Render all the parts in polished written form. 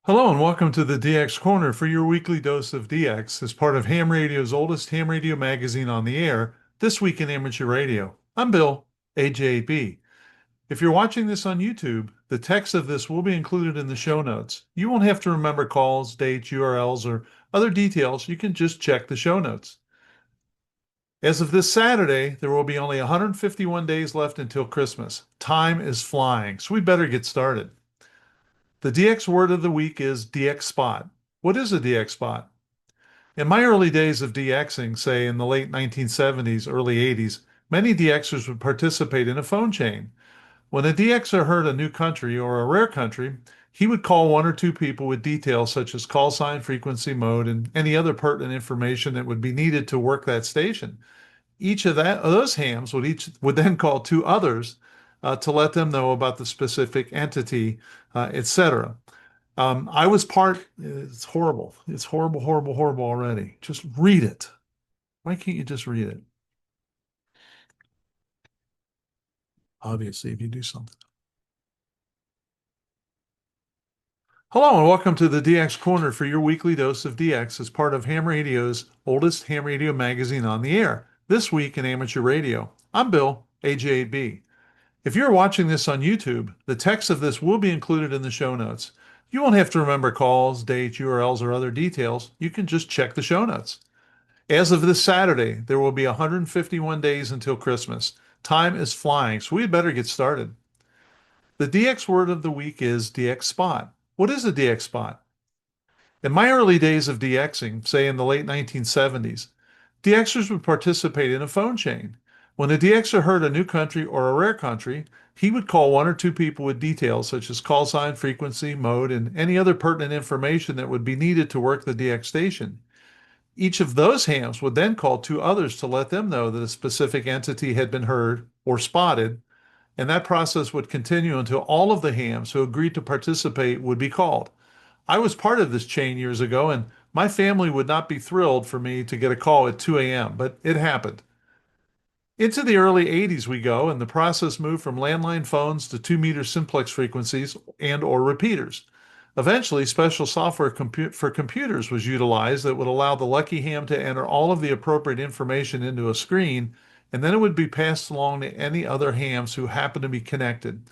Hello and welcome to the DX Corner for your weekly dose of DX as part of Ham Radio's oldest ham radio magazine on the air, This Week in Amateur Radio. I'm Bill, AJB. If you're watching this on YouTube, the text of this will be included in the show notes. You won't have to remember calls, dates, URLs, or other details. You can just check the show notes. As of this Saturday, there will be only 151 days left until Christmas. Time is flying, so we better get started. The DX word of the week is DX spot. What is a DX spot? In my early days of DXing, say in the late 1970s, early 80s, many DXers would participate in a phone chain. When a DXer heard a new country or a rare country, he would call one or two people with details such as call sign, frequency, mode, and any other pertinent information that would be needed to work that station. Each of those hams would then call two others to let them know about the specific entity, etc. I was part. It's horrible. It's horrible, horrible, horrible already. Just read it. Why can't you just read it? Obviously, if you do something. Hello and welcome to the DX Corner for your weekly dose of DX as part of Ham Radio's oldest ham radio magazine on the air, This Week in Amateur Radio. I'm Bill, AJB. If you're watching this on YouTube, the text of this will be included in the show notes. You won't have to remember calls, dates, URLs, or other details. You can just check the show notes. As of this Saturday, there will be 151 days until Christmas. Time is flying, so we had better get started. The DX word of the week is DX spot. What is a DX spot? In my early days of DXing, say in the late 1970s, DXers would participate in a phone chain. When a DXer heard a new country or a rare country, he would call one or two people with details such as call sign, frequency, mode, and any other pertinent information that would be needed to work the DX station. Each of those hams would then call two others to let them know that a specific entity had been heard or spotted, and that process would continue until all of the hams who agreed to participate would be called. I was part of this chain years ago, and my family would not be thrilled for me to get a call at 2 a.m., but it happened. Into the early 80s we go, and the process moved from landline phones to 2-meter simplex frequencies and or repeaters. Eventually, special software for computers was utilized that would allow the lucky ham to enter all of the appropriate information into a screen, and then it would be passed along to any other hams who happen to be connected.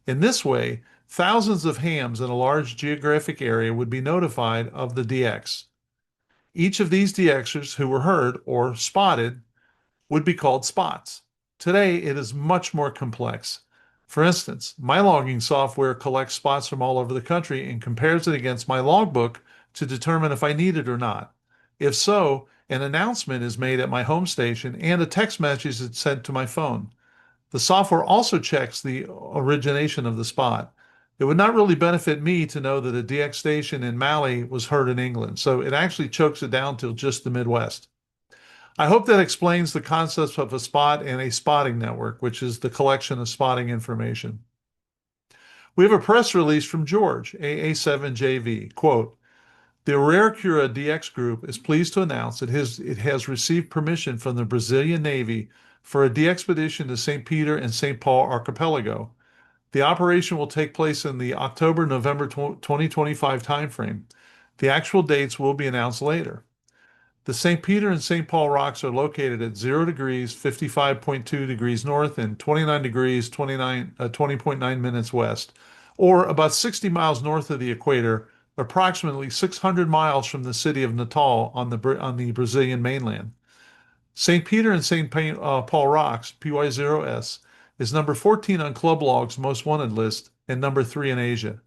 In this way, thousands of hams in a large geographic area would be notified of the DX. Each of these DXers who were heard or spotted would be called spots. Today, it is much more complex. For instance, my logging software collects spots from all over the country and compares it against my logbook to determine if I need it or not. If so, an announcement is made at my home station and a text message is sent to my phone. The software also checks the origination of the spot. It would not really benefit me to know that a DX station in Mali was heard in England, so it actually chokes it down to just the Midwest. I hope that explains the concepts of a spot and a spotting network, which is the collection of spotting information. We have a press release from George, AA7JV. Quote, the Araraquara DX Group is pleased to announce that it has received permission from the Brazilian Navy for a de-expedition to St. Peter and St. Paul archipelago. The operation will take place in the October-November 2025 timeframe. The actual dates will be announced later. The St. Peter and St. Paul rocks are located at 0 degrees, 55.2 degrees north and 29 degrees, 20.9 minutes west, or about 60 miles north of the equator, approximately 600 miles from the city of Natal on the Brazilian mainland. St. Peter and St. Paul rocks, PY0S, is number 14 on Club Log's most wanted list and number 3 in Asia.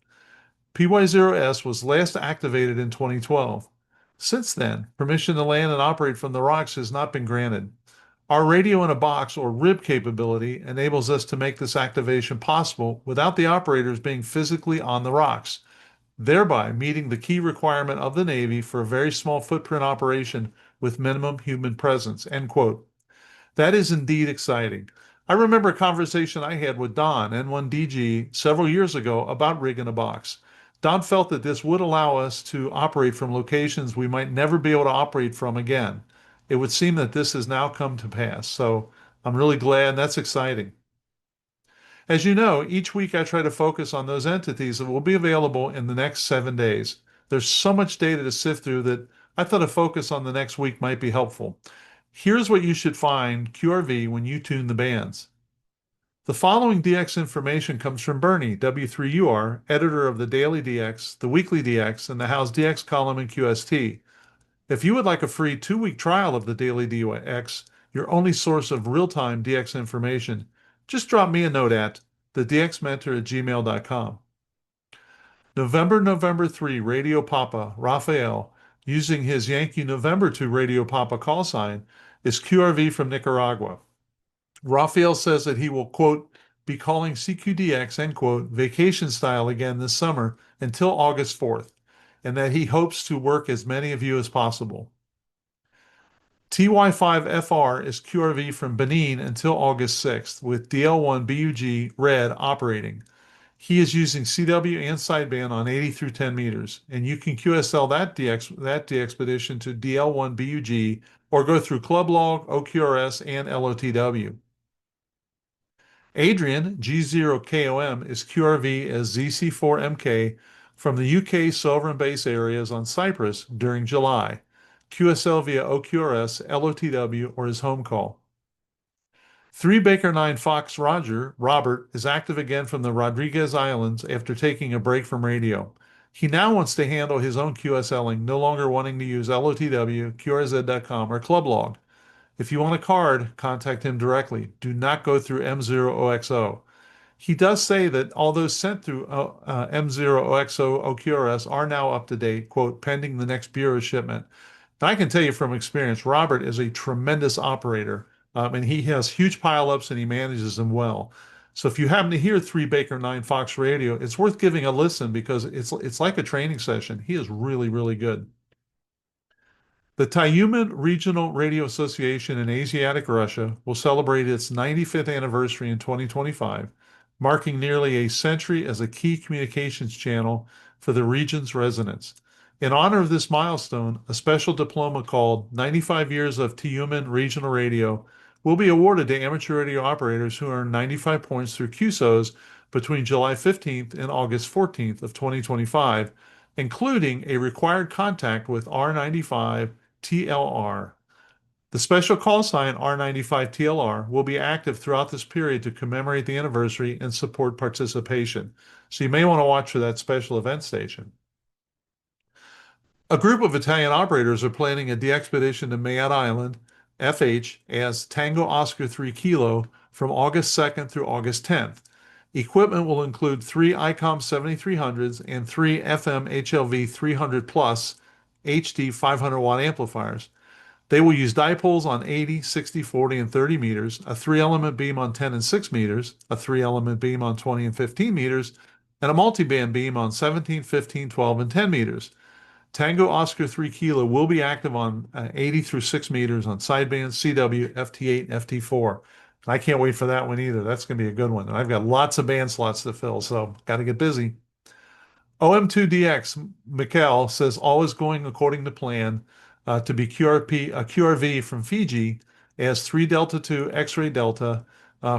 PY0S was last activated in 2012. Since then, permission to land and operate from the rocks has not been granted. Our radio in a box or RIB capability enables us to make this activation possible without the operators being physically on the rocks, thereby meeting the key requirement of the Navy for a very small footprint operation with minimum human presence. End quote. That is indeed exciting. I remember a conversation I had with Don, N1DG, several years ago about rig in a box. Don felt that this would allow us to operate from locations we might never be able to operate from again. It would seem that this has now come to pass. So I'm really glad. That's exciting. As you know, each week I try to focus on those entities that will be available in the next 7 days. There's so much data to sift through that I thought a focus on the next week might be helpful. Here's what you should find QRV when you tune the bands. The following DX information comes from Bernie, W3UR, editor of the DailyDX, the WeeklyDX, and the How's DX column in QST. If you would like a free 2-week trial of the DailyDX, your only source of real-time DX information, just drop me a note at thedxmentor@gmail.com. November 3, Radio Papa, Rafael, using his Yankee November 2 Radio Papa call sign, is QRV from Nicaragua. Rafael says that he will, quote, be calling CQDX, end quote, vacation style again this summer until August 4th, and that he hopes to work as many of you as possible. TY5FR is QRV from Benin until August 6th, with DL1 BUG red operating. He is using CW and sideband on 80 through 10 meters, and you can QSL that DXpedition to DL1 BUG or go through club log, OQRS, and LoTW. Adrian, G0KOM, is QRV as ZC4MK from the UK sovereign base areas on CYPRUS during July. QSL via OQRS, LoTW, or his home call. 3 Baker 9 Fox Robert, is active again from the Rodriguez Islands after taking a break from radio. He now wants to handle his own QSLing, no longer wanting to use LoTW, QRZ.com, or Clublog. If you want a card, contact him directly. Do not go through M0OXO. He does say that all those sent through M0OXO OQRS are now up to date, quote, pending the next bureau shipment. And I can tell you from experience, Robert is a tremendous operator, and he has huge pileups and he manages them well. So if you happen to hear 3 Baker 9 Fox Radio, it's worth giving a listen because it's like a training session. He is really, really good. The Tyumen Regional Radio Association in Asiatic Russia will celebrate its 95th anniversary in 2025, marking nearly a century as a key communications channel for the region's residents. In honor of this milestone, a special diploma called 95 Years of Tyumen Regional Radio will be awarded to amateur radio operators who earn 95 points through QSOs between July 15th and August 14th of 2025, including a required contact with R95 TLR. The special call sign R95TLR will be active throughout this period to commemorate the anniversary and support participation. So you may want to watch for that special event station. A group of Italian operators are planning a DXpedition to Mayotte Island, FH, as Tango Oscar 3 Kilo from August 2nd through August 10th. Equipment will include 3 ICOM 7300s and 3 FM HLV 300 Plus HD 500 watt amplifiers. They will use dipoles on 80, 60, 40, and 30 meters, a 3-element beam on 10 and 6 meters, a 3-element beam on 20 and 15 meters, and a multiband beam on 17, 15, 12, and 10 meters. Tango Oscar 3 Kilo will be active on 80 through 6 meters on sideband, CW, FT8, and FT4. I can't wait for that one either. That's going to be a good one. And I've got lots of band slots to fill, so got to get busy. OM2DX, Mikhail, says all is going according to plan to be QRV from Fiji as 3 Delta 2 X-ray Delta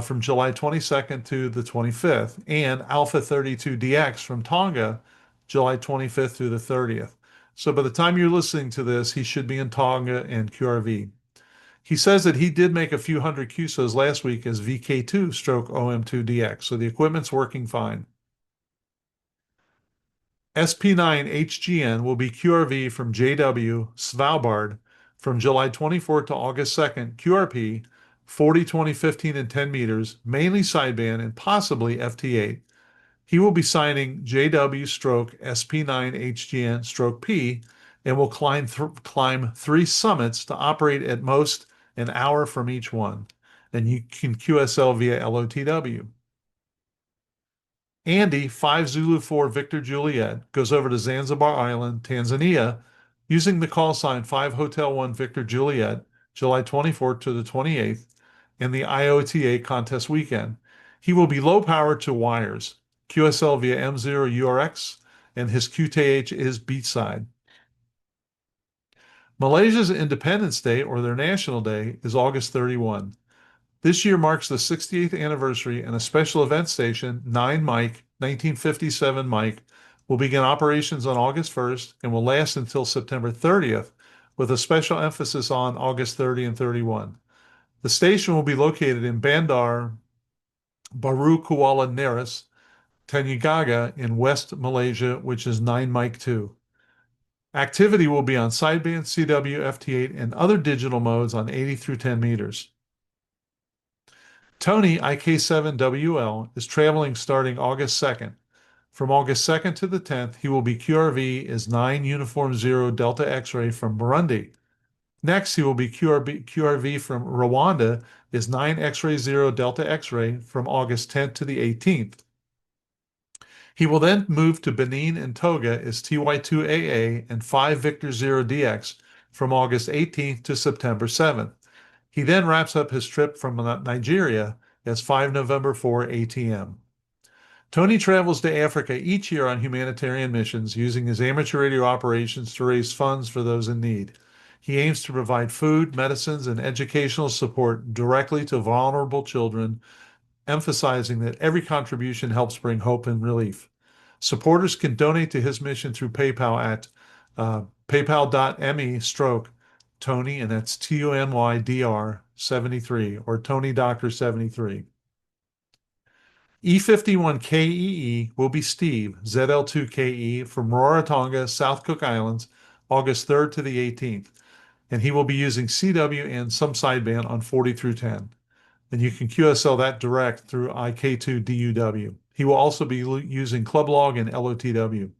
from July 22nd to the 25th, and Alpha 32DX from Tonga, July 25th through the 30th. So by the time you're listening to this, he should be in Tonga and QRV. He says that he did make a few hundred QSOs last week as VK2 stroke OM2DX, so the equipment's working fine. SP9HGN will be QRV from JW Svalbard from July 24th to August 2nd, QRP, 40, 20, 15, and 10 meters, mainly sideband and possibly FT8. He will be signing JW stroke SP9HGN stroke P and will climb 3 summits to operate at most an hour from each one. And you can QSL via LoTW. Andy, 5 Zulu 4 Victor Juliet, goes over to Zanzibar Island, Tanzania, using the call sign 5 Hotel 1 Victor Juliet, July 24th to the 28th, in the IOTA contest weekend. He will be low powered to wires, QSL via M0 URX, and his QTH is beachside. Malaysia's Independence Day, or their National Day, is August 31. This year marks the 68th anniversary, and a special event station, 9 Mike, 1957 Mike, will begin operations on August 1st and will last until September 30th, with a special emphasis on August 30 and 31. The station will be located in Bandar Baru Kuala Neris, Tanjagaga in West Malaysia, which is 9 Mike 2. Activity will be on sideband, CW, FT8, and other digital modes on 80 through 10 meters. Tony, IK7WL, is traveling starting August 2nd. From August 2nd to the 10th, he will be QRV as 9 Uniform 0 Delta X-ray from Burundi. Next, he will be QRV from Rwanda as 9 X-ray 0 Delta X-ray from August 10th to the 18th. He will then move to Benin and Toga as TY2AA and 5 Victor 0 DX from August 18th to September 7th. He then wraps up his trip from Nigeria as 5 November 4 ATM. Tony travels to Africa each year on humanitarian missions, using his amateur radio operations to raise funds for those in need. He aims to provide food, medicines, and educational support directly to vulnerable children, emphasizing that every contribution helps bring hope and relief. Supporters can donate to his mission through PayPal at paypal.me/Tony, and that's TONYDR73 or Tony Doctor 73. E51KEE will be Steve, ZL2KE, from Rarotonga, South Cook Islands, August 3rd to the 18th. And he will be using CW and some sideband on 40 through 10. And you can QSL that direct through IK2DUW. He will also be using Clublog and LoTW.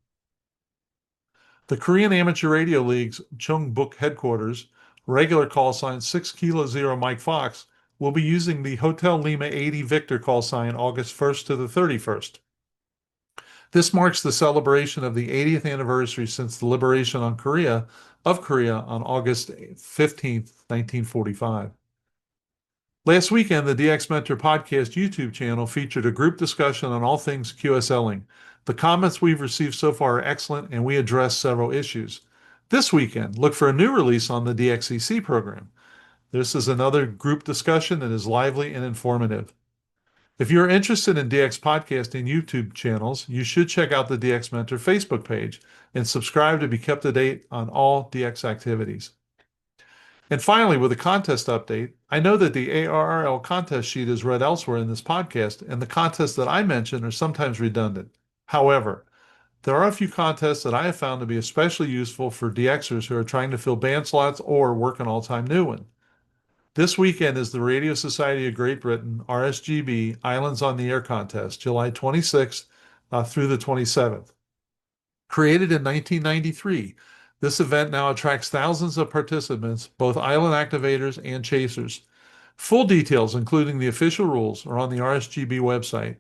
The Korean Amateur Radio League's Chungbuk headquarters, regular call sign 6 Kilo 0 Mike Fox, will be using the Hotel Lima 80 Victor call sign August 1st to the 31st. This marks the celebration of the 80th anniversary since the liberation of Korea on August 15th, 1945. Last weekend, the DX Mentor podcast YouTube channel featured a group discussion on all things QSLing. The comments we've received so far are excellent, and we addressed several issues. This weekend, look for a new release on the DXCC program. This is another group discussion that is lively and informative. If you're interested in DX podcast and YouTube channels, you should check out the DX Mentor Facebook page and subscribe to be kept to date on all DX activities. And finally, with a contest update, I know that the ARRL contest sheet is read elsewhere in this podcast, and the contests that I mention are sometimes redundant. However, there are a few contests that I have found to be especially useful for DXers who are trying to fill band slots or work an all-time new one. This weekend is the Radio Society of Great Britain, RSGB, Islands on the Air contest, July 26th through the 27th. Created in 1993, this event now attracts thousands of participants, both island activators and chasers. Full details, including the official rules, are on the RSGB website.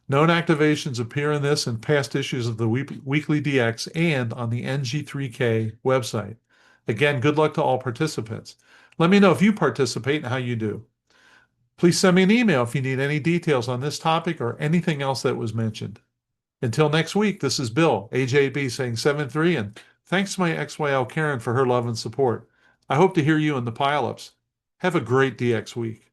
Known activations appear in this and past issues of the WeeklyDX and on the NG3K website. Again, good luck to all participants. Let me know if you participate and how you do. Please send me an email if you need any details on this topic or anything else that was mentioned. Until next week, this is Bill, AJB, saying 7-3, and thanks to my XYL Karen for her love and support. I hope to hear you in the pile-ups. Have a great DX week.